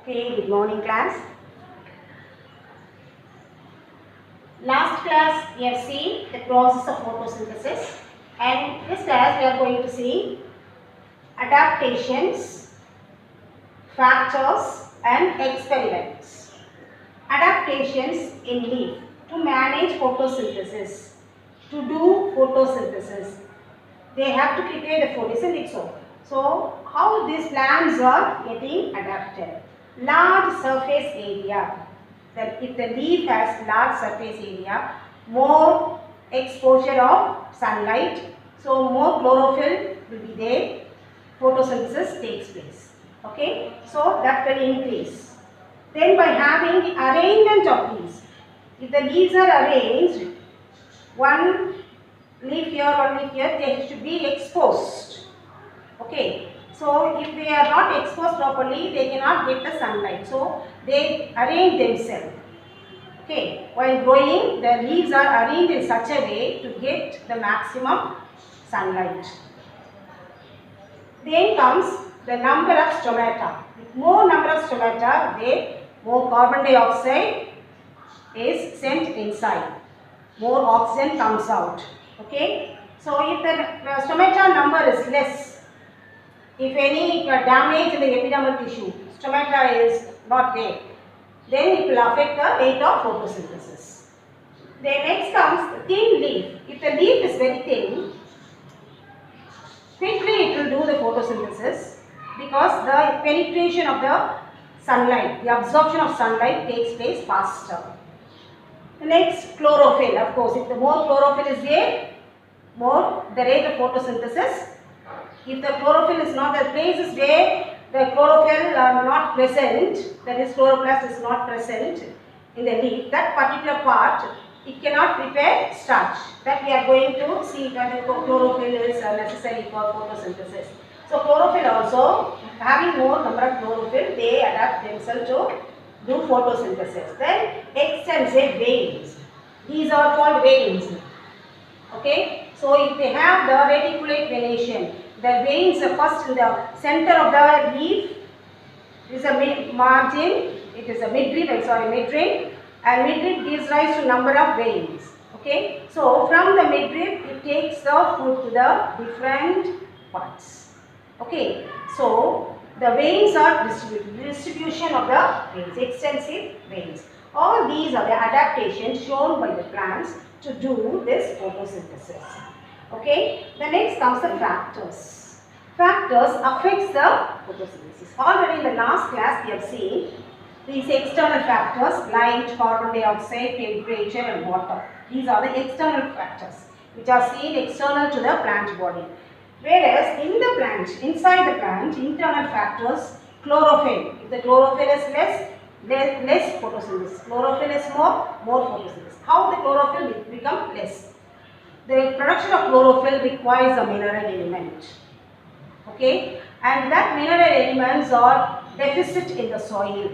Okay, good morning class. Last class we have seen the process of photosynthesis, and this class we are going to see adaptations, factors and experiments. Adaptations in leaf to manage photosynthesis, to do photosynthesis. They have to prepare the food, isn't it so? So, how these plants are getting adapted? Large surface area. If the leaf has large surface area, more exposure of sunlight, so more chlorophyll will be there, photosynthesis takes place. Okay, so that will increase. Then by having the arrangement of leaves, if the leaves are arranged, one leaf here, one leaf here, they should be exposed. Okay, so if they are not exposed properly, they cannot get the sunlight. So they arrange themselves. Okay, while growing, the leaves are arranged in such a way to get the maximum sunlight. Then comes the number of stomata. With more number of stomata, more carbon dioxide is sent inside. More oxygen comes out. Okay. So if the stomata number is less, if any damage in the epidermal tissue, stomata is not there, then it will affect the rate of photosynthesis. Then next comes the thin leaf. If the leaf is very thin, quickly it will do the photosynthesis because the penetration of the sunlight, the absorption of sunlight takes place faster. The next, chlorophyll. Of course, if the more chlorophyll is there, more the rate of photosynthesis. If the chlorophyll is not, the places where the chlorophyll are not present, that is chloroplast is not present in the leaf, that particular part, it cannot prepare starch. That we are going to see that chlorophyll is necessary for photosynthesis. So chlorophyll also, having more number of chlorophyll, they adapt themselves to do photosynthesis. Then extensive veins. These are called veins. Okay. So if they have the reticulate venation, the veins are first in the center of the leaf. It is a margin. It is a midrib. Midrib. And midrib gives rise to number of veins. Okay. So from the midrib, it takes the food to the different parts. Okay. So the veins are distribution of the veins, extensive veins. All these are the adaptations shown by the plants to do this photosynthesis. Okay. The next comes the factors. Factors affects the photosynthesis. Already in the last class we have seen these external factors, light, carbon dioxide, temperature and water. These are the external factors which are seen external to the plant body. Whereas in the plant, inside the plant, internal factors, chlorophyll. If the chlorophyll is less photosynthesis. Chlorophyll is more photosynthesis. How the chlorophyll will become less? The production of chlorophyll requires a mineral element. Okay, and that mineral elements are deficit in the soil.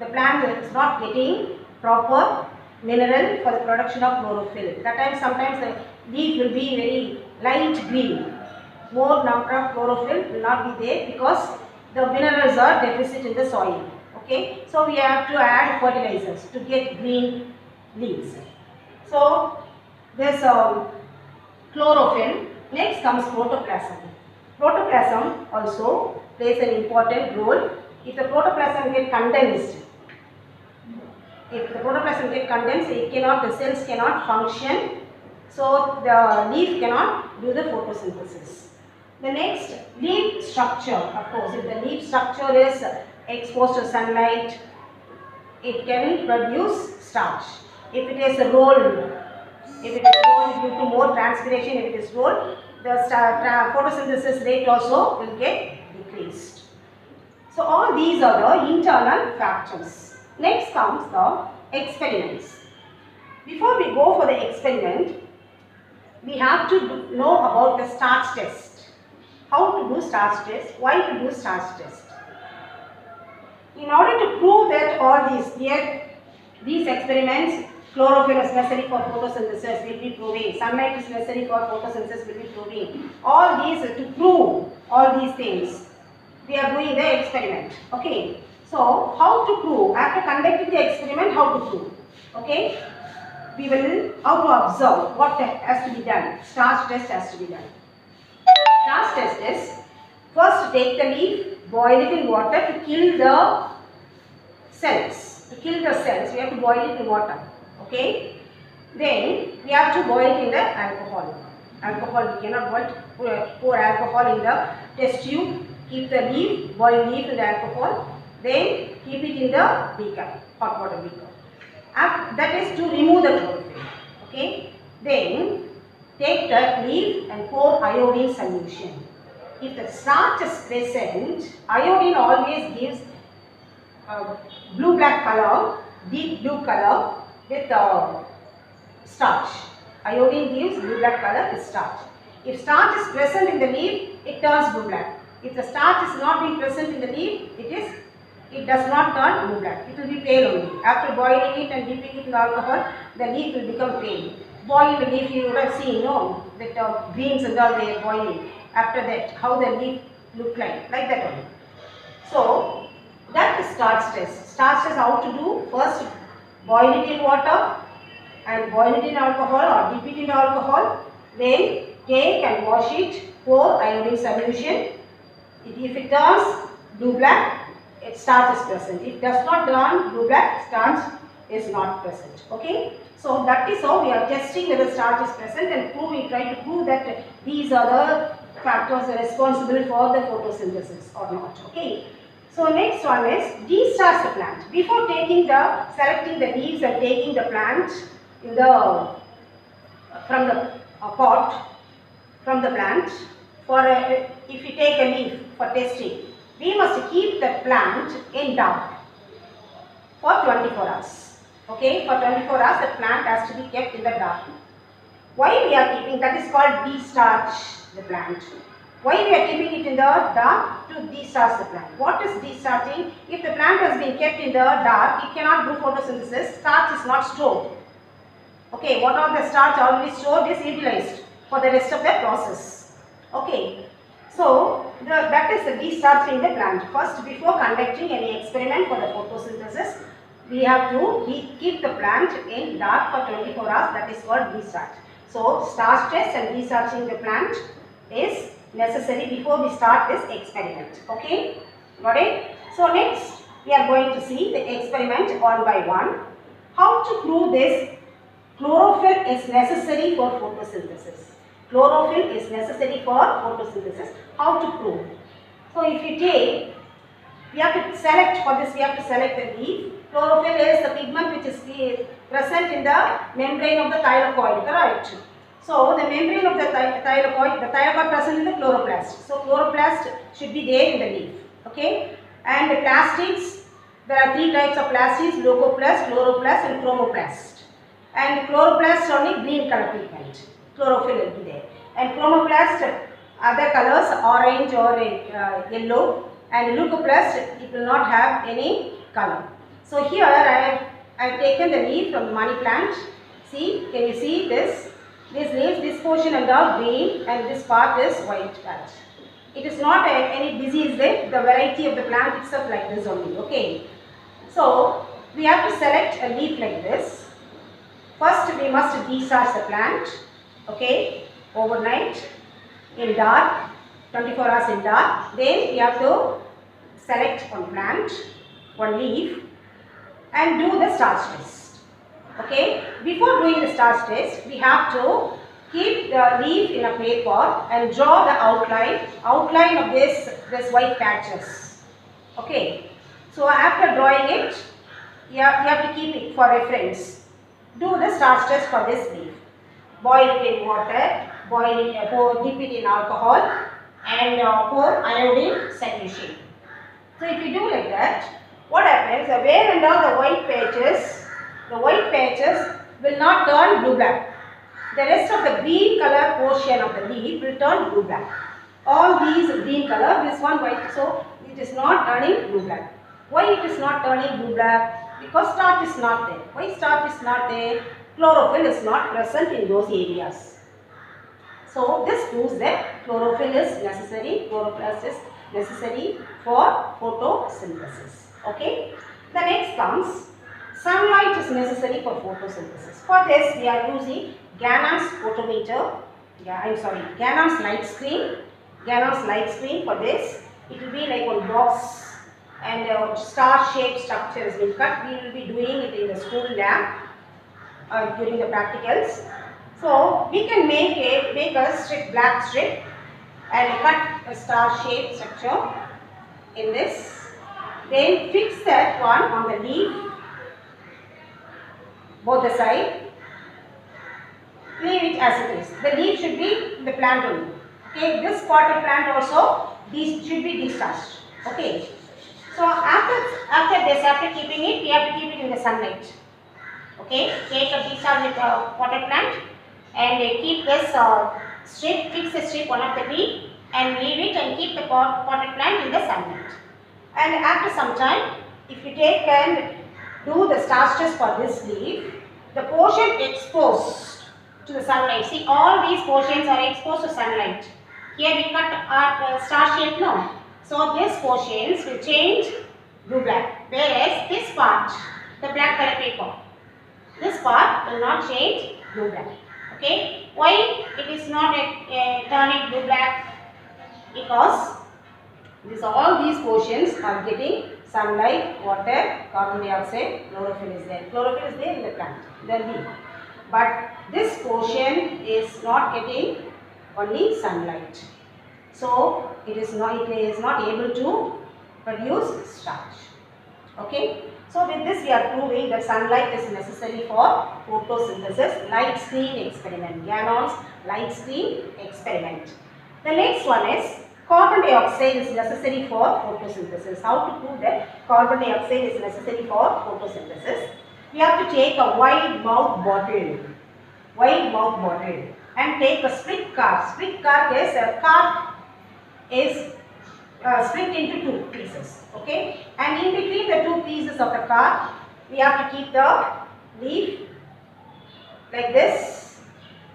The plant is not getting proper mineral for the production of chlorophyll. That time sometimes the leaf will be very light green. More number of chlorophyll will not be there because the minerals are deficit in the soil. Okay, so we have to add fertilizers to get green leaves. So this chlorophyll. Next comes protoplasm. Protoplasm also plays an important role. If the protoplasm gets condensed, the cells cannot function, so the leaf cannot do the photosynthesis. The next, leaf structure. Of course, if the leaf structure is exposed to sunlight, it can produce starch. If it is rolled, due to more transpiration, if it is rolled, the photosynthesis rate also will get decreased. So all these are the internal factors. Next comes the experiments. Before we go for the experiment, we have to know about the starch test. How to do starch test? Why to do starch test? In order to prove that all these experiments, chlorophyll is necessary for photosynthesis will be proving, sunlight is necessary for photosynthesis will be proving. All these, to prove all these things, we are doing the experiment. Okay. So, how to prove? After conducting the experiment, how to prove? Okay, we will how to observe what has to be done. Starch test has to be done. Starch test is first take the leaf, boil it in water to kill the cells. To kill the cells, we have to boil it in water. Okay. Then we have to boil it in the alcohol. Alcohol, we cannot pour alcohol in the test tube. Keep the leaf, boil leaf in the alcohol. Then keep it in the beaker, hot water beaker. That is to remove the chlorophyll. Okay. Then take the leaf and pour iodine solution. If the starch is present, iodine always gives blue-black color, deep blue color with starch. Iodine gives blue-black color with starch. If starch is present in the leaf, it turns blue-black. If the starch is not being present in the leaf, it does not turn blue-black. It will be pale only. After boiling it and dipping it in the alcohol, the leaf will become pale. Boiled leaf, you would have seen, no, that greens and all they are boiling. After that, how the leaf look like that only. So, that is starch test. Starch test how to do? First, boil it in water and boil it in alcohol or dip it in alcohol. Then take and wash it, pour iodine solution. If it turns blue-black, starch is present. If it does not turn blue-black, starch is not present. Okay. So that is how we are testing whether starch is present and try to prove that these are the factors responsible for the photosynthesis or not. Okay. So next one is destarch the plant. Before selecting the leaves and taking the plant from the pot from the plant, if you take a leaf for testing, we must keep the plant in dark for 24 hours. Okay, for 24 hours the plant has to be kept in the dark. Why we are keeping, that is called destarch the plant. Why we are keeping it in the dark? To destarch the plant. What is destarching? If the plant has been kept in the dark, it cannot do photosynthesis. Starch is not stored. Okay, what are the starch already stored is utilized for the rest of the process. Okay, so that is the destarching the plant. First, before conducting any experiment for the photosynthesis, we have to keep the plant in dark for 24 hours. That is called destarch. So, starch test and destarching the plant is necessary before we start this experiment. Okay, got it? So, next we are going to see the experiment one by one. How to prove this? Chlorophyll is necessary for photosynthesis. Chlorophyll is necessary for photosynthesis. How to prove? So, if you take, we have to select, for this we have to select the leaf. Chlorophyll is the pigment which is present in the membrane of the thylakoid, correct? So, the membrane of the thylakoid present in the chloroplast. So, chloroplast should be there in the leaf, okay? And the plastids, there are three types of plastids: leucoplast, chloroplast and chromoplast. And chloroplast only green color pigment, chlorophyll will be there. And chromoplast, other colors, orange or yellow. And leucoplast, it will not have any color. So, here I have taken the leaf from the money plant. See, can you see this? This leaves, this portion and all green and this part is white patch. It is not any disease there, the variety of the plant itself like this only, okay. So, we have to select a leaf like this. First, we must destarch the plant, okay, overnight in dark, 24 hours in dark. Then, we have to select one plant, one leaf and do the starch test. Okay, before doing the starch test, we have to keep the leaf in a clay pot and draw the outline of this white patches. Okay, so after drawing it, you have to keep it for reference. Do the starch test for this leaf. Boil it in water, dip it in alcohol and pour iodine solution. So if you do like that, what happens? Where and all the white patches will not turn blue-black. The rest of the green color portion of the leaf will turn blue-black. All these green color, this one white, so it is not turning blue-black. Why it is not turning blue-black? Because starch is not there. Why starch is not there? Chlorophyll is not present in those areas. So this proves that chlorophyll is necessary, chloroplast is necessary for photosynthesis. Okay. The next comes sunlight is necessary for photosynthesis. For this, we are using Gannon's photometer. Gannon's light screen. Gannon's light screen for this. It will be like one box and a star-shaped structure has been cut. We will be doing it in the school lab during the practicals. So we can make a strip, black strip, and cut a star-shaped structure in this. Then fix that one on the leaf, both the side. Leave it as it is. The leaf should be the plant only. Okay, this potted plant also, these should be discharged. Okay. So after keeping it, we have to keep it in the sunlight. Okay, take a discharge potted plant and keep this strip, fix the strip one of the leaf and leave it and keep the potted plant in the sunlight. And after some time, if you take and do the starches for this leaf, the portion exposed to the sunlight. See, all these portions are exposed to sunlight. Here we cut our star shape now. So these portions will change blue black. Whereas this part, the black color paper, this part will not change blue black. Okay. Why it is not turning blue black? Because all these portions are getting sunlight, water, carbon dioxide, chlorophyll is there. Chlorophyll is there in the plant, the leaf. But this portion is not getting only sunlight. So it is not able to produce starch. Okay. So with this we are proving that sunlight is necessary for photosynthesis. Light screen experiment. Gannon's light screen experiment. The next one is carbon dioxide is necessary for photosynthesis. How to prove that carbon dioxide is necessary for photosynthesis? We have to take a wide mouth bottle, and take a split cork. Split cork is split into two pieces. Okay, and in between the two pieces of the cork, we have to keep the leaf like this,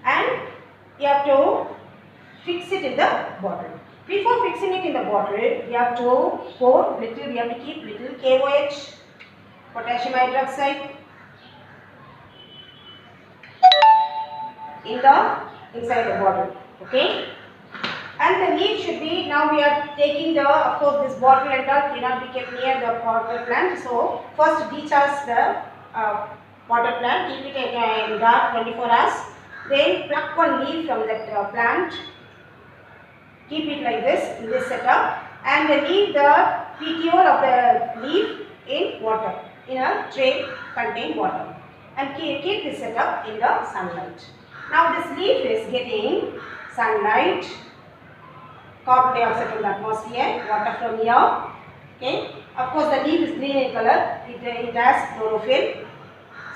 and you have to fix it in the bottle. Before fixing it in the bottle, we have to pour little, we have to keep little KOH, potassium hydroxide, inside the bottle. Okay. And the leaf should be, now we are taking of course this bottle and all cannot be kept near the potted plant. So first decharge the potted plant, keep it in dark 24 hours. Then pluck one leaf from that plant. Keep it like this in this setup and leave the petiole of the leaf in water, in a tray containing water, and keep this setup in the sunlight. Now this leaf is getting sunlight, carbon dioxide from the atmosphere, water from here. Okay. Of course the leaf is green in color, it has chlorophyll.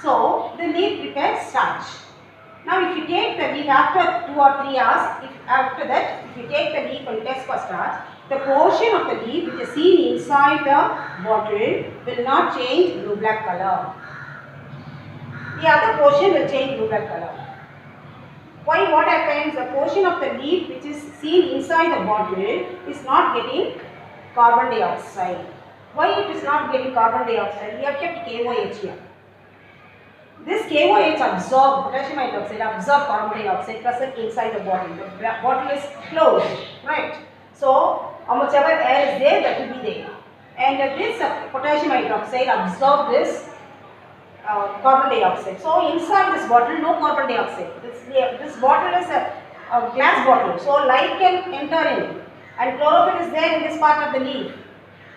So the leaf prepares starch. Now if you take the leaf after 2 or 3 hours, if you take the leaf and test for starch, the portion of the leaf which is seen inside the bottle will not change blue-black color. The other portion will change blue-black color. Why? What happens? The portion of the leaf which is seen inside the bottle is not getting carbon dioxide. Why it is not getting carbon dioxide? We have kept KOH here. This KOH absorb, potassium hydroxide absorb carbon dioxide present inside the bottle. The bottle is closed, right? So, how much ever air is there, that will be there. And this potassium hydroxide absorb this carbon dioxide. So, inside this bottle, no carbon dioxide. This bottle is a glass bottle. So, light can enter in. And chlorophyll is there in this part of the leaf.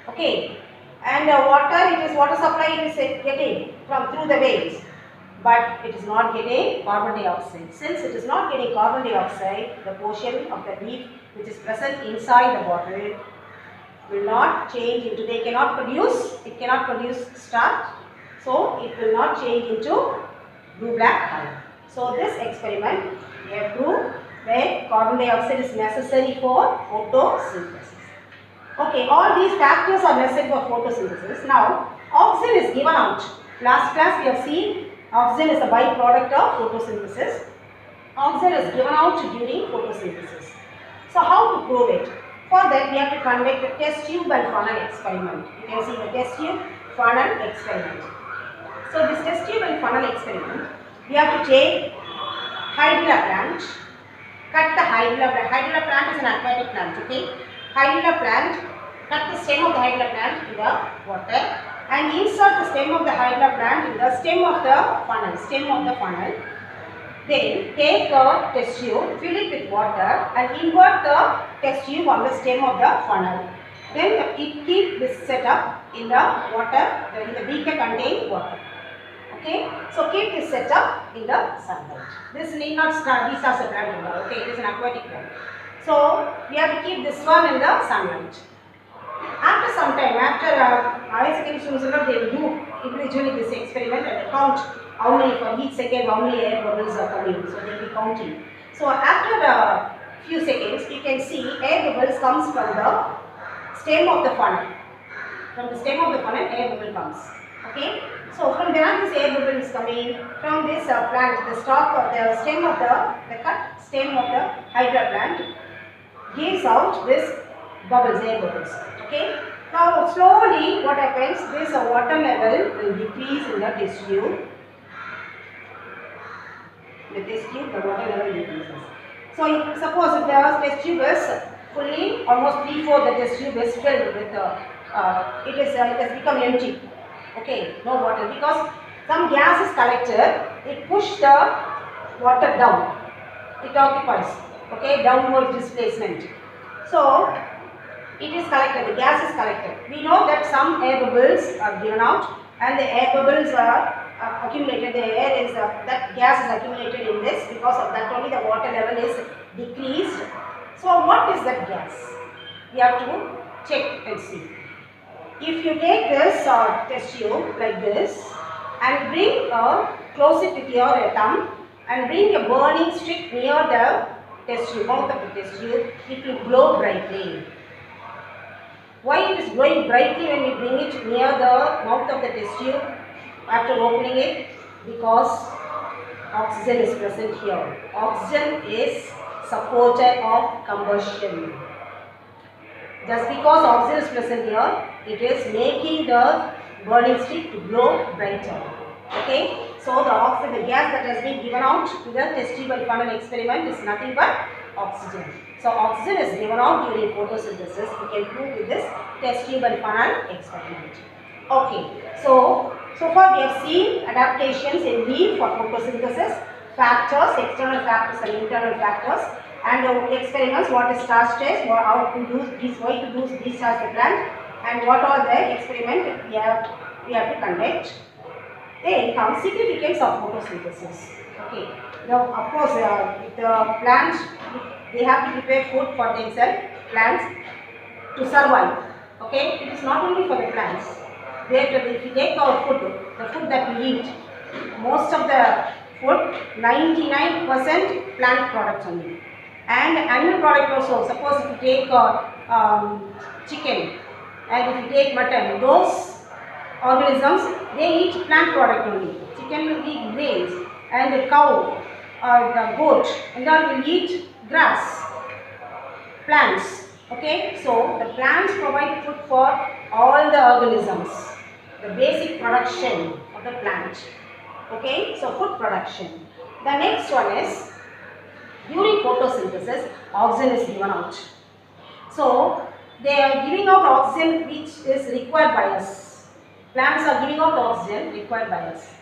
Okay. And water, it is water supply it is getting through the veins. But it is not getting carbon dioxide. Since it is not getting carbon dioxide, the portion of the leaf which is present inside the bottle will not change into, it cannot produce starch. So it will not change into blue-black color. So this experiment we have proved that carbon dioxide is necessary for photosynthesis. Okay, all these factors are necessary for photosynthesis. Now, oxygen is given out. Last class we have seen oxygen is a byproduct of photosynthesis. Oxygen is given out during photosynthesis. So how to prove it? For that, we have to conduct a test tube and funnel experiment. You can see the test tube funnel experiment. So this test tube and funnel experiment, we have to take hydrilla plant, cut the hydrilla plant is an aquatic plant, okay? Hydrilla plant, cut the stem of the hydrilla plant in the water and insert the stem of the hydrilla plant in the stem of the funnel. Then take a test tube, fill it with water and invert the test tube on the stem of the funnel. Then keep this setup in the water, in the beaker containing water. Okay, so keep this setup in the sunlight. This need not start, these are the plant, okay, it is an aquatic plant. So we have to keep this one in the sunlight. After some time, after higher secondary students, they will do individually this experiment and they count how many for each second, how many air bubbles are coming. So they will be counting. So after a few seconds, you can see air bubbles comes from the stem of the funnel. From the stem of the funnel, air bubble comes. Okay. So from where this air bubble is coming? From this plant, the stalk or the stem of the cut stem of the hydra plant gives out this bubbles, air bubbles. Okay. Now slowly what happens, this water level will decrease in the test tube. The test tube, the water level decreases. So if, suppose if the test tube is fully, almost 3/4 the test tube is filled with, it has become empty. Okay, no water, because some gas is collected, it pushes the water down, it occupies, okay, downward displacement. So it is collected, the gas is collected. We know that some air bubbles are given out and the air bubbles are accumulated, the air is, that gas is accumulated in this, because of that only the water level is decreased. So what is that gas? We have to check and see. If you take this test tube like this and bring close it with your thumb and bring a burning stick near the test tube, mouth of the test tube, it will glow brightly. Why it is glowing brightly when we bring it near the mouth of the test tube after opening it? Because oxygen is present here. Oxygen is supporter of combustion. Just because oxygen is present here, it is making the burning stick to glow brighter. Okay, so the oxygen, the gas that has been given out to the test tube and funnel experiment is nothing but oxygen. So oxygen is given out during photosynthesis. We can prove with this test tube and funnel experiment. Okay, so far we have seen adaptations in leaf for photosynthesis, factors, external factors and internal factors. And experiments, what is starch test, how to use this, why to use this as the plant, and what are the experiment we have to conduct. Then comes significance of photosynthesis. Okay, now of course the plants, they have to prepare food for themselves, plants, to survive. Okay, it is not only for the plants. If you take our food, the food that we eat, most of the food, 99% plant products only. And animal product also, suppose if you take chicken and if you take mutton, those organisms, they eat plant product only. Chicken will eat grains and the cow or the goat and all will eat grass, plants. Okay, so the plants provide food for all the organisms, the basic production of the plant. Okay, so food production. The next one is, during photosynthesis, oxygen is given out. So they are giving out oxygen which is required by us. Plants are giving out oxygen required by us.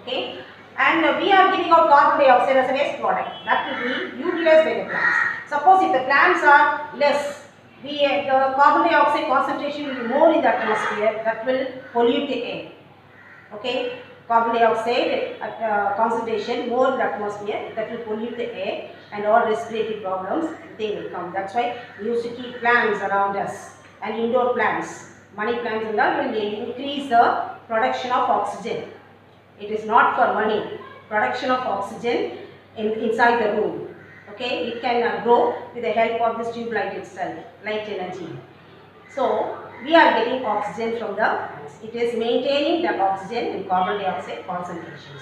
Okay, and we are giving out carbon dioxide as a waste product that will be utilized by the plants. Suppose if the plants are less, the carbon dioxide concentration will be more in the atmosphere, that will pollute the air. Okay, carbon dioxide concentration more in the atmosphere, that will pollute the air and all respiratory problems, they will come. That's why we used to keep plants around us, and indoor plants, money plants and all will increase the production of oxygen. It is not for money, production of oxygen inside the room. Okay, it can grow with the help of this tube light itself, light energy. So we are getting oxygen from the plants. It is maintaining the oxygen and carbon dioxide concentrations.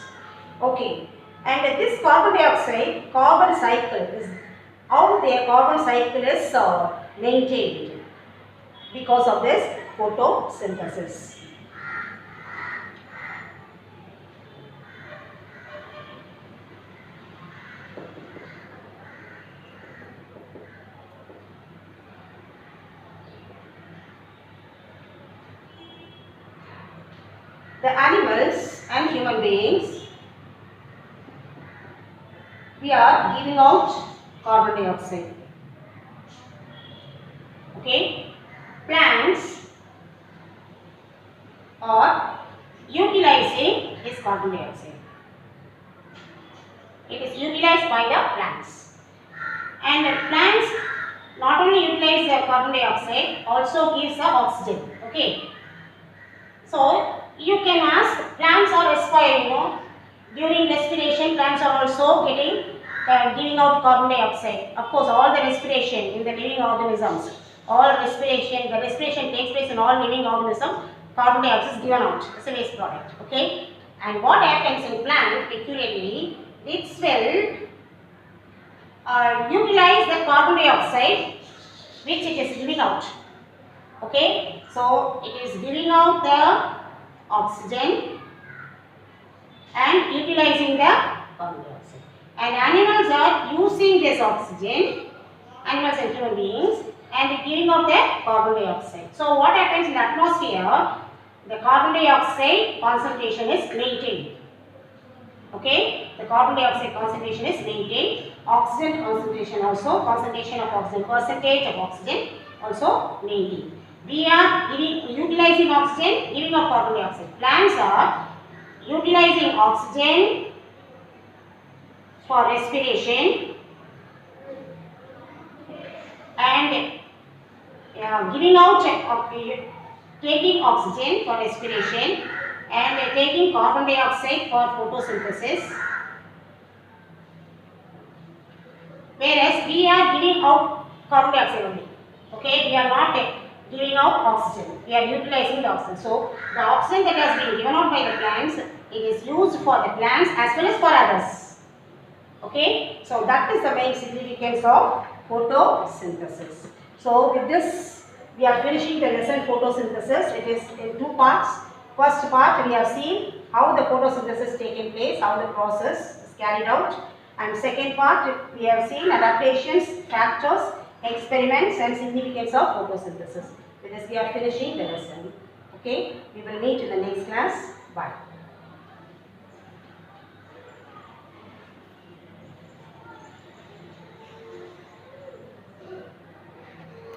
Okay, and this carbon dioxide, carbon cycle is how they their carbon cycle is maintained because of this photosynthesis. The animals and human beings, we are giving out carbon dioxide. Okay, plants are utilizing this carbon dioxide. It is utilized by the plants, and the plants not only utilize the carbon dioxide, also gives the oxygen. Okay, so you can ask, plants are respiring, during respiration plants are also giving out carbon dioxide. Of course, all the respiration in the living organisms, the respiration takes place in all living organisms, carbon dioxide is given out as a waste product. Okay, and what happens in plant peculiarly, it will utilize the carbon dioxide which it is giving out. Okay, so it is giving out the oxygen and utilizing the carbon dioxide, and animals are using this oxygen, animals and human beings, and giving out the carbon dioxide. So what happens in the atmosphere, the carbon dioxide concentration is maintained. Okay, the carbon dioxide concentration is maintained, oxygen concentration also, concentration of oxygen, percentage of oxygen also maintained. We are utilizing oxygen, giving out carbon dioxide. Plants are utilizing oxygen for respiration and giving out, taking oxygen for respiration and taking carbon dioxide for photosynthesis, whereas we are giving out carbon dioxide only. Okay, we are not giving out oxygen, we are utilizing the oxygen. So the oxygen that has been given out by the plants, it is used for the plants as well as for others. Okay, so that is the main significance of photosynthesis. So with this, we are finishing the lesson photosynthesis. It is in two parts. First part, we have seen how the photosynthesis is taking place, how the process is carried out, and second part, we have seen adaptations, factors, experiments, and significance of photosynthesis. With this, we are finishing the lesson. Okay, we will meet in the next class. Bye.